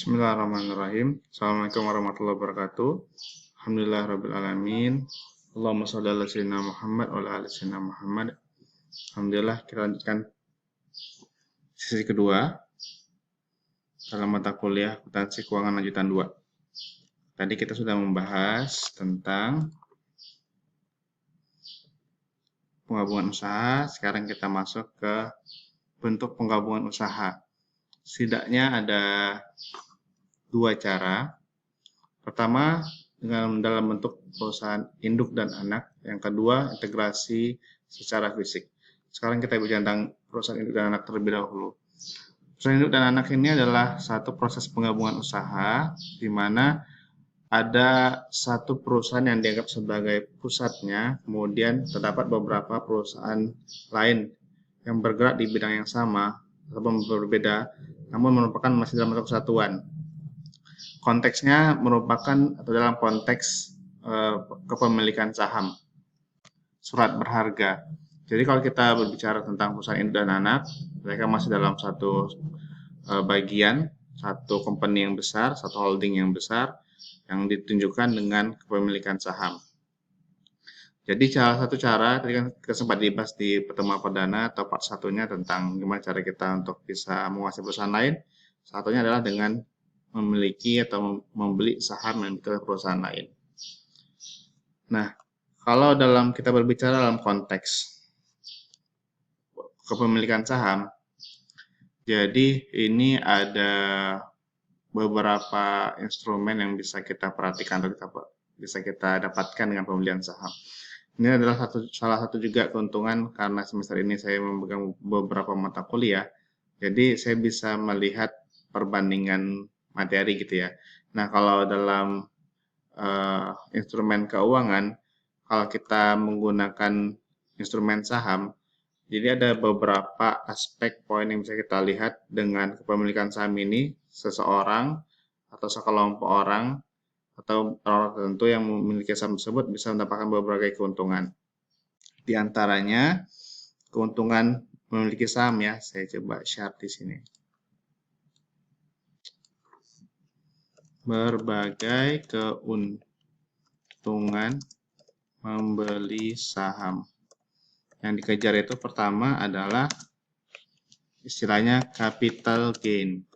Bismillahirrahmanirrahim. Assalamualaikum warahmatullahi wabarakatuh. Alhamdulillahirrahmanirrahim. Allahumma sholli ala sayyidina Muhammad wa ala ali sayyidina Muhammad. Alhamdulillah, kita lanjutkan sesi kedua dalam mata kuliah Akuntansi Keuangan Lanjutan 2. Tadi kita sudah membahas tentang penggabungan usaha. Sekarang kita masuk ke bentuk penggabungan usaha. Setidaknya ada dua cara. Pertama, dalam bentuk perusahaan induk dan anak. Yang kedua, integrasi secara fisik. Sekarang kita bicara tentang perusahaan induk dan anak terlebih dahulu. Perusahaan induk dan anak ini adalah satu proses penggabungan usaha di mana ada satu perusahaan yang dianggap sebagai pusatnya, kemudian terdapat beberapa perusahaan lain yang bergerak di bidang yang sama ataupun berbeda, namun merupakan masih dalam bentuk kesatuan. Konteksnya merupakan atau dalam konteks kepemilikan saham, surat berharga. Jadi kalau kita berbicara tentang perusahaan induk dan anak, mereka masih dalam satu bagian, satu company yang besar, satu holding yang besar, yang ditunjukkan dengan kepemilikan saham. Jadi salah satu cara, tadi kan kita sempat dibahas di pertemuan perdana atau part satunya tentang gimana cara kita untuk bisa menguasai perusahaan lain. Satunya adalah dengan memiliki atau membeli saham yang dimiliki oleh perusahaan lain. Nah, kalau kita berbicara dalam konteks kepemilikan saham, jadi ini ada beberapa instrumen yang bisa kita perhatikan atau bisa kita dapatkan dengan pembelian saham. Ini adalah salah satu juga keuntungan karena semester ini saya memegang beberapa mata kuliah, jadi saya bisa melihat perbandingan materi gitu ya. Nah, kalau dalam instrumen keuangan, kalau kita menggunakan instrumen saham, jadi ada beberapa aspek poin yang bisa kita lihat dengan kepemilikan saham ini. Seseorang atau sekelompok orang atau orang tertentu yang memiliki saham tersebut bisa mendapatkan berbagai keuntungan. Di antaranya keuntungan memiliki saham ya, saya coba share di sini. Berbagai keuntungan membeli saham. Yang dikejar itu pertama adalah istilahnya capital gain.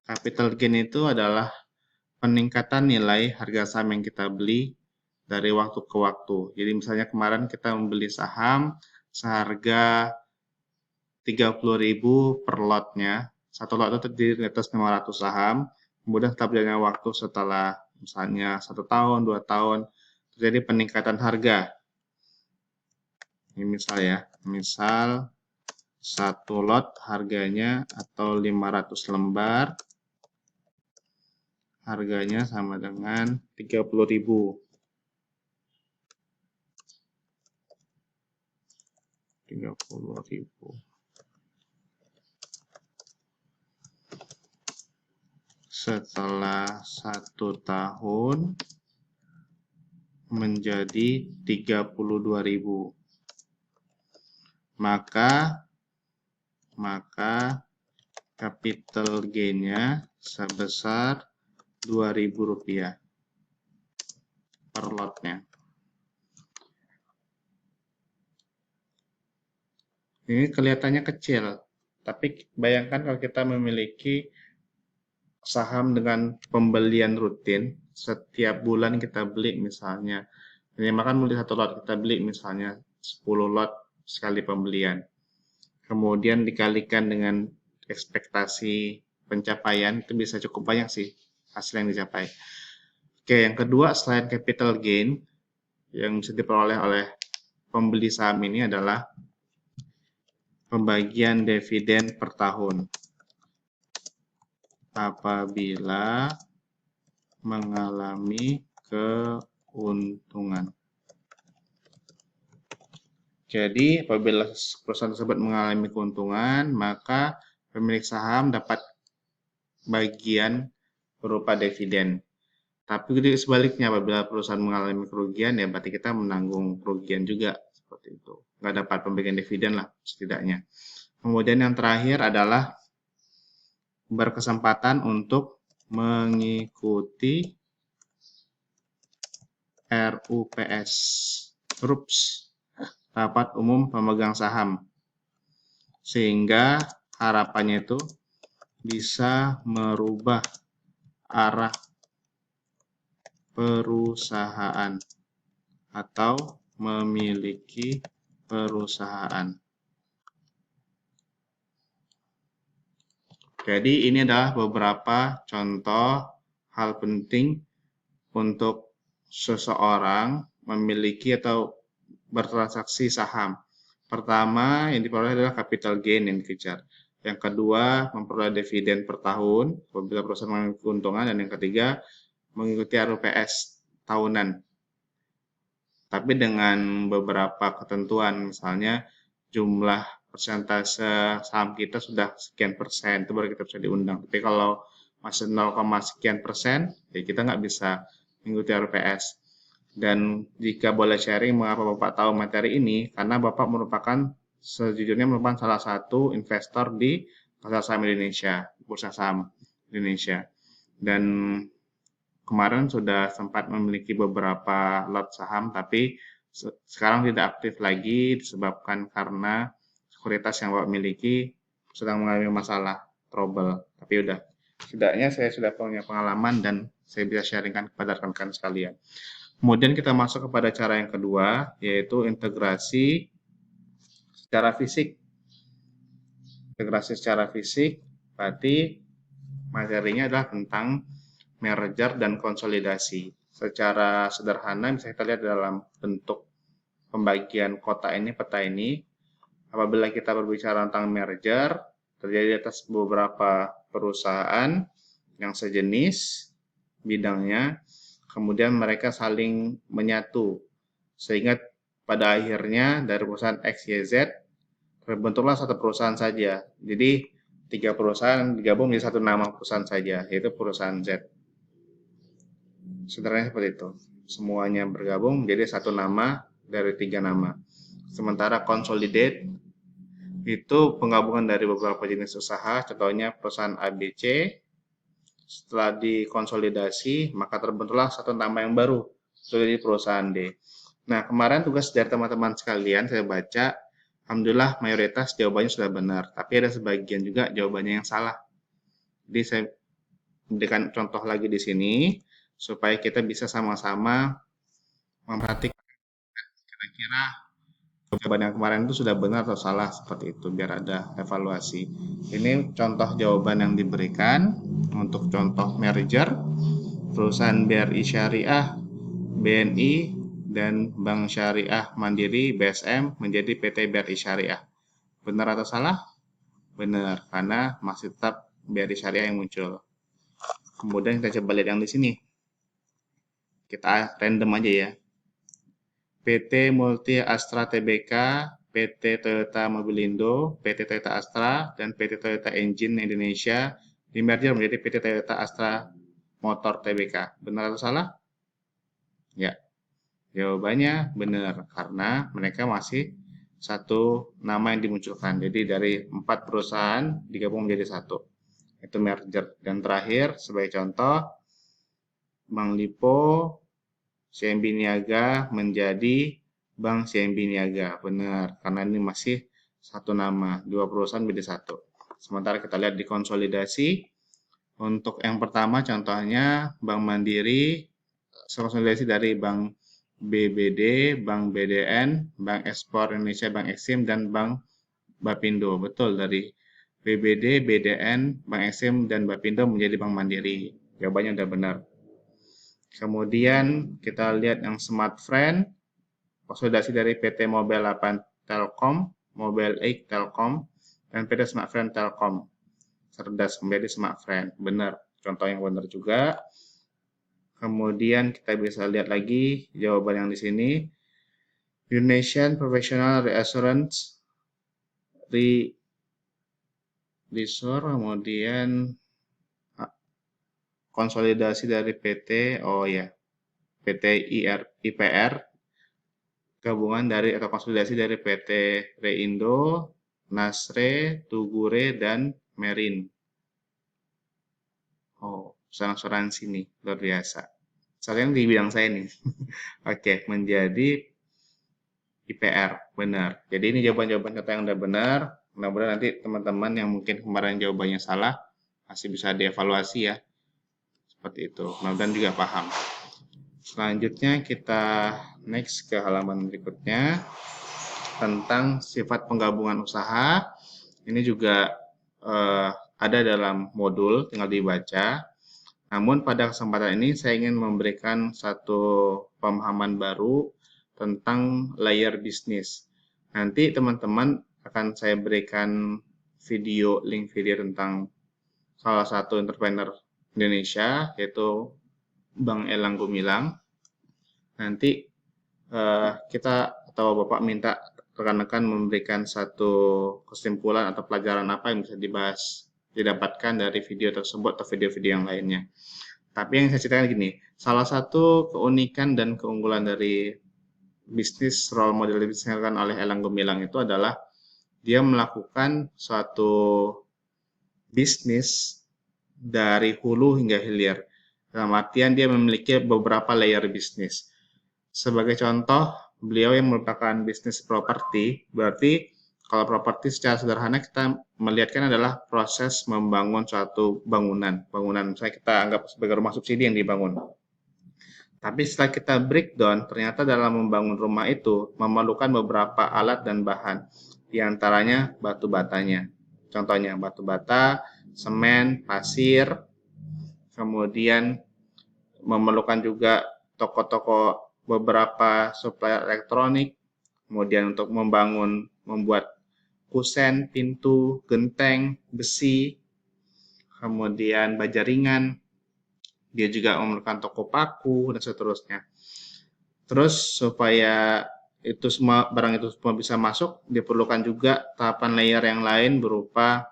Capital gain itu adalah peningkatan nilai harga saham yang kita beli dari waktu ke waktu. Jadi misalnya kemarin kita membeli saham seharga 30.000 per lotnya. Satu lot itu terdiri atas 500 saham. Kemudian setelah berjalannya waktu setelah misalnya 1 tahun, 2 tahun, terjadi peningkatan harga. Ini misal 1 lot harganya atau 500 lembar, harganya sama dengan 30.000. 30.000. Setelah 1 tahun menjadi 32.000. Maka capital gain-nya sebesar Rp2.000 per lotnya. Ini kelihatannya kecil, tapi bayangkan kalau kita memiliki saham dengan pembelian rutin, setiap bulan kita beli misalnya, minimalkan beli 1 lot, kita beli misalnya 10 lot sekali pembelian. Kemudian dikalikan dengan ekspektasi pencapaian, itu bisa cukup banyak sih hasil yang dicapai. Oke, yang kedua selain capital gain yang bisa diperoleh oleh pembeli saham ini adalah pembagian dividen per tahun apabila mengalami keuntungan. Jadi, apabila perusahaan tersebut mengalami keuntungan, maka pemilik saham dapat bagian berupa dividen. Tapi sebaliknya, apabila perusahaan mengalami kerugian, ya berarti kita menanggung kerugian juga. Seperti itu. Nggak dapat pembagian dividen lah, setidaknya. Kemudian yang terakhir adalah berkesempatan untuk mengikuti RUPS, Rapat Umum Pemegang Saham, sehingga harapannya itu bisa merubah arah perusahaan atau memiliki perusahaan. Jadi ini adalah beberapa contoh hal penting untuk seseorang memiliki atau bertransaksi saham. Pertama, yang diperoleh adalah capital gain yang dikejar. Yang kedua, memperoleh dividen per tahun apabila perusahaan mengalami keuntungan. Dan yang ketiga, mengikuti RUPS tahunan. Tapi dengan beberapa ketentuan, misalnya jumlah persentase saham kita sudah sekian persen, itu baru kita bisa diundang. Tapi kalau masih 0, sekian persen, ya kita nggak bisa mengikuti RUPS. Dan jika boleh sharing mengapa Bapak tahu materi ini, karena Bapak sejujurnya merupakan salah satu investor di pasar saham Indonesia, bursa saham Indonesia. Dan kemarin sudah sempat memiliki beberapa lot saham, tapi sekarang tidak aktif lagi disebabkan karena sekuritas yang Bapak miliki sedang mengalami masalah, trouble. Tapi udah, setidaknya saya sudah punya pengalaman dan saya bisa sharingkan kepada rekan-rekan sekalian. Kemudian kita masuk kepada cara yang kedua, yaitu integrasi secara fisik. Integrasi secara fisik berarti materinya adalah tentang merger dan konsolidasi. Secara sederhana bisa kita lihat dalam bentuk pembagian kota ini, peta ini. Apabila kita berbicara tentang merger, terjadi atas beberapa perusahaan yang sejenis bidangnya, kemudian mereka saling menyatu, sehingga pada akhirnya dari perusahaan X, Y, Z terbentuklah satu perusahaan saja. Jadi 3 perusahaan digabung menjadi satu nama perusahaan saja, yaitu perusahaan Z. Sederhananya seperti itu. Semuanya bergabung menjadi satu nama dari 3 nama. Sementara consolidate itu penggabungan dari beberapa jenis usaha, contohnya perusahaan ABC. Setelah dikonsolidasi, maka terbentuklah satu nama yang baru, jadi perusahaan D. Nah, kemarin tugas dari teman-teman sekalian saya baca, alhamdulillah mayoritas jawabannya sudah benar, tapi ada sebagian juga jawabannya yang salah. Jadi saya berikan contoh lagi di sini, supaya kita bisa sama-sama memperhatikan kira-kira jawaban yang kemarin itu sudah benar atau salah, seperti itu, biar ada evaluasi. Ini contoh jawaban yang diberikan untuk contoh merger, perusahaan BRI Syariah, BNI, dan Bank Syariah Mandiri (BSM) menjadi PT BRI Syariah. Benar atau salah? Benar, karena masih tetap BRI Syariah yang muncul. Kemudian kita coba lihat yang di sini. Kita random aja ya. PT Multi Astra Tbk, PT Toyota Mobilindo, PT Toyota Astra, dan PT Toyota Engine Indonesia dimerger menjadi PT Toyota Astra Motor Tbk. Benar atau salah? Ya, jawabannya benar, karena mereka masih satu nama yang dimunculkan. Jadi dari 4 perusahaan digabung menjadi satu. Itu merger. Dan terakhir, sebagai contoh, Bank Lipo CMB Niaga menjadi Bank CMB Niaga. Benar, karena ini masih satu nama, 2 perusahaan menjadi satu. Sementara kita lihat di konsolidasi, untuk yang pertama contohnya Bank Mandiri, konsolidasi dari Bank BBD, Bank BDN, Bank Ekspor Indonesia, Bank Eksim, dan Bank Bapindo. Betul, dari BBD, BDN, Bank Eksim, dan Bapindo menjadi Bank Mandiri. Jawabannya sudah benar. Kemudian kita lihat yang Smartfren, konsolidasi dari PT Mobile 8 Telkom, Mobile 8 Telkom, dan PT Smartfren Telkom. Cerdas menjadi Smartfren. Benar, contoh yang benar juga. Kemudian kita bisa lihat lagi jawaban yang di sini. Indonesian Professional Reassurance Resort, kemudian konsolidasi dari PT, PT IPR, gabungan dari atau konsolidasi dari PT Reindo, Nasre, Tugure, dan Merin. Oh, perusahaan asuransi nih, luar biasa. Soalnya di bidang saya nih. Oke, menjadi IPR, benar. Jadi ini jawaban-jawaban kata yang udah benar. Mudah-mudahan nanti teman-teman yang mungkin kemarin jawabannya salah, masih bisa dievaluasi ya. Seperti itu. Mudah-mudahan juga paham. Selanjutnya kita next ke halaman berikutnya tentang sifat penggabungan usaha. Ini juga ada dalam modul, tinggal dibaca. Namun pada kesempatan ini saya ingin memberikan satu pemahaman baru tentang layer bisnis. Nanti teman-teman akan saya berikan link video tentang salah satu entrepreneur Indonesia, yaitu Bang Elang Gumilang. Nanti kita atau Bapak minta rekan-rekan memberikan satu kesimpulan atau pelajaran apa yang bisa didapatkan dari video tersebut atau video-video yang lainnya. Tapi yang saya ceritakan gini, salah satu keunikan dan keunggulan dari bisnis role model yang disampaikan oleh Elang Gumilang itu adalah dia melakukan suatu bisnis dari hulu hingga hilir. Dalam artian dia memiliki beberapa layer bisnis. Sebagai contoh, beliau yang merupakan bisnis properti, berarti kalau properti secara sederhana kita melihatkan adalah proses membangun suatu bangunan. Bangunan misalnya kita anggap sebagai rumah subsidi yang dibangun. Tapi setelah kita breakdown, ternyata dalam membangun rumah itu memerlukan beberapa alat dan bahan. Di antaranya batu batanya. Contohnya batu bata, semen, pasir, kemudian memerlukan juga toko-toko beberapa supplier elektronik, kemudian untuk membuat kusen, pintu, genteng, besi, kemudian baja ringan, dia juga memerlukan toko paku, dan seterusnya. Terus supaya itu semua barang itu semua bisa masuk, diperlukan juga tahapan layer yang lain berupa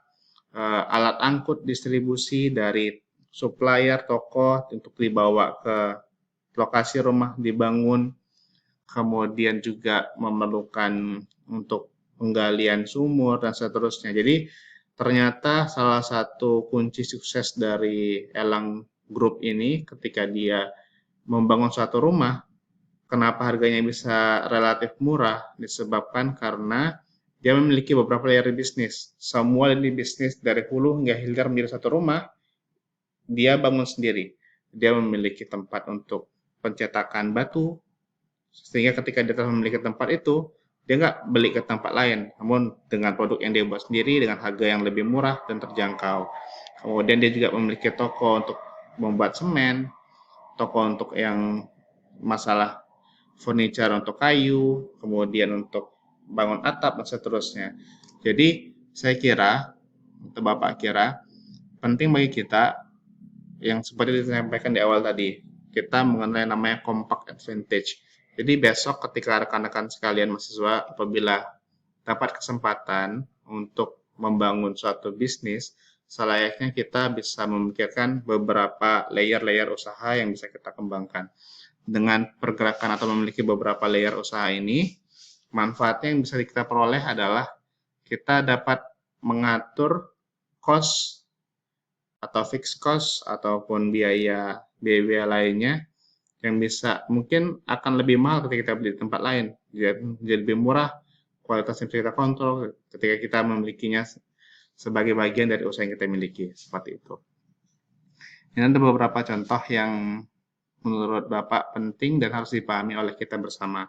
alat angkut distribusi dari supplier toko untuk dibawa ke lokasi rumah dibangun, kemudian juga memerlukan untuk penggalian sumur dan seterusnya. Jadi ternyata salah satu kunci sukses dari Elang Group ini ketika dia membangun suatu rumah, kenapa harganya bisa relatif murah disebabkan karena dia memiliki beberapa layer bisnis. Semua lini bisnis dari hulu hingga hilir menjadi satu rumah, dia bangun sendiri. Dia memiliki tempat untuk pencetakan batu, sehingga ketika dia telah memiliki tempat itu, dia nggak beli ke tempat lain, namun dengan produk yang dia buat sendiri dengan harga yang lebih murah dan terjangkau. Kemudian dia juga memiliki toko untuk membuat semen, toko untuk yang masalah furniture untuk kayu, kemudian untuk bangun atap dan seterusnya. Jadi saya kira atau Bapak kira penting bagi kita yang seperti disampaikan di awal tadi, kita mengenai namanya compact advantage. Jadi besok ketika rekan-rekan sekalian mahasiswa apabila dapat kesempatan untuk membangun suatu bisnis, selayaknya kita bisa memikirkan beberapa layer-layer usaha yang bisa kita kembangkan. Dengan pergerakan atau memiliki beberapa layer usaha ini, manfaatnya yang bisa kita peroleh adalah kita dapat mengatur cost atau fixed cost ataupun biaya lainnya yang bisa mungkin akan lebih mahal ketika kita beli di tempat lain. Jadi lebih murah, kualitasnya bisa kita kontrol ketika kita memilikinya sebagai bagian dari usaha yang kita miliki. Seperti itu. Ini ada beberapa contoh yang menurut Bapak penting dan harus dipahami oleh kita bersama.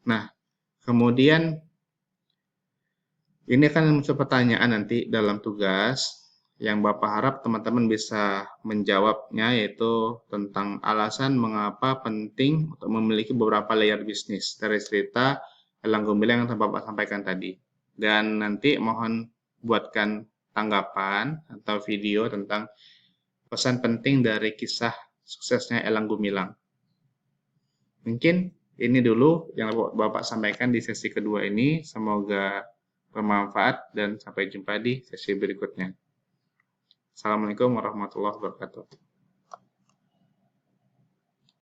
Nah, kemudian ini akan muncul pertanyaan nanti dalam tugas yang Bapak harap teman-teman bisa menjawabnya, yaitu tentang alasan mengapa penting untuk memiliki beberapa layer bisnis dari cerita Elang Gumilang yang Bapak sampaikan tadi. Dan nanti mohon buatkan tanggapan atau video tentang pesan penting dari kisah suksesnya Elang Gumilang. Mungkin ini dulu yang Bapak sampaikan di sesi kedua ini. Semoga bermanfaat dan sampai jumpa di sesi berikutnya. Assalamualaikum warahmatullahi wabarakatuh.